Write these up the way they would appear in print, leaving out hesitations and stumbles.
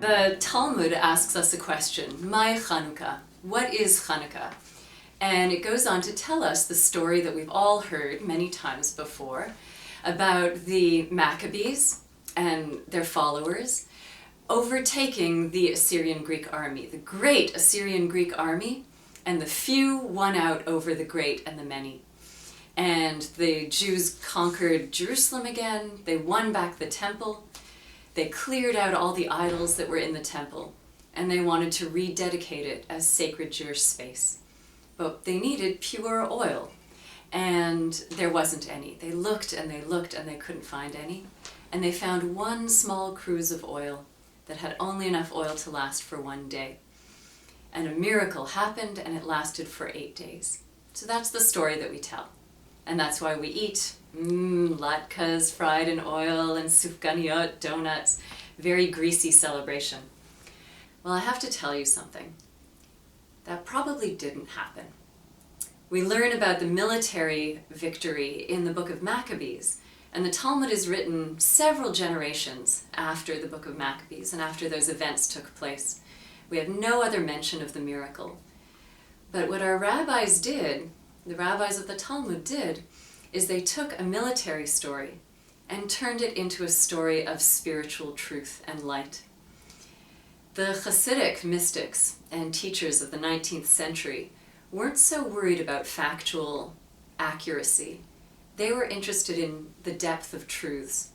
The Talmud asks us a question, Mai Channukah? What is Channukah? And it goes on to tell us the story that we've all heard many times before about the Maccabees and their followers overtaking the Assyrian Greek army, the great Assyrian Greek army, and the few won out over the great and the many. And the Jews conquered Jerusalem again, they won back the temple, they cleared out all the idols that were in the temple, and they wanted to rededicate it as sacred Jewish space. But they needed pure oil, and there wasn't any. They looked and they looked and they couldn't find any, and they found one small cruse of oil that had only enough oil to last for 1 day. And a miracle happened, and it lasted for 8 days. So that's the story that we tell. And that's why we eat latkes fried in oil and sufganiyot, donuts. Very greasy celebration. Well, I have to tell you something. That probably didn't happen. We learn about the military victory in the book of Maccabees, and the Talmud is written several generations after the book of Maccabees and after those events took place. We have no other mention of the miracle. But what our rabbis did, the rabbis of the Talmud did, is they took a military story and turned it into a story of spiritual truth and light. The Hasidic mystics and teachers of the 19th century weren't so worried about factual accuracy. They were interested in the depth of truths.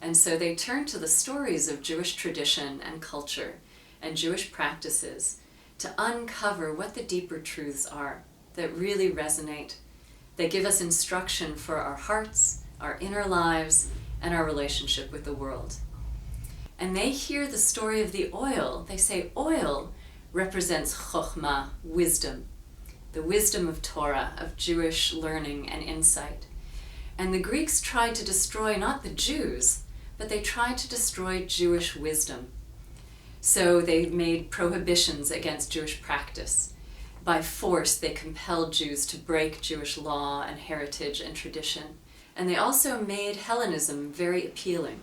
And so they turned to the stories of Jewish tradition and culture and Jewish practices to uncover what the deeper truths are that really resonate. They give us instruction for our hearts, our inner lives, and our relationship with the world. And they hear the story of the oil. They say oil represents chokhmah, wisdom, the wisdom of Torah, of Jewish learning and insight. And the Greeks tried to destroy not the Jews, but they tried to destroy Jewish wisdom. So they made prohibitions against Jewish practice. By force, they compelled Jews to break Jewish law and heritage and tradition. And they also made Hellenism very appealing,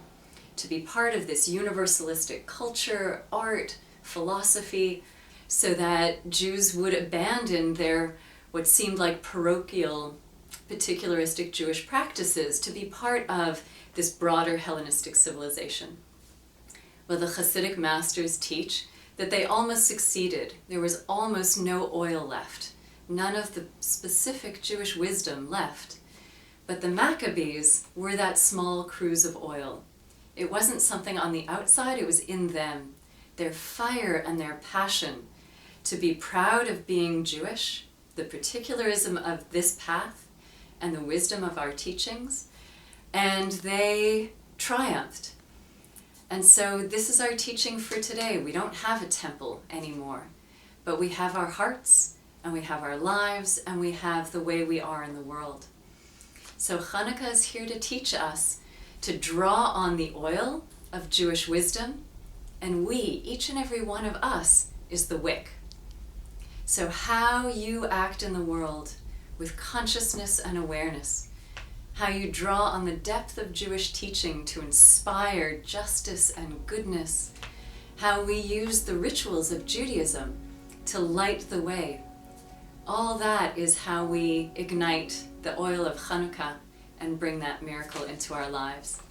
to be part of this universalistic culture, art, philosophy, so that Jews would abandon their what seemed like parochial, particularistic Jewish practices to be part of this broader Hellenistic civilization. Well, the Hasidic masters teach that they almost succeeded. There was almost no oil left, none of the specific Jewish wisdom left. But the Maccabees were that small cruse of oil. It wasn't something on the outside, it was in them. Their fire and their passion to be proud of being Jewish, the particularism of this path, and the wisdom of our teachings, and they triumphed. And so this is our teaching for today. We don't have a temple anymore, but we have our hearts, and we have our lives, and we have the way we are in the world. So Channukah is here to teach us to draw on the oil of Jewish wisdom, and we, each and every one of us, is the wick. So how you act in the world with consciousness and awareness, how you draw on the depth of Jewish teaching to inspire justice and goodness, how we use the rituals of Judaism to light the way. All that is how we ignite the oil of Channukah and bring that miracle into our lives.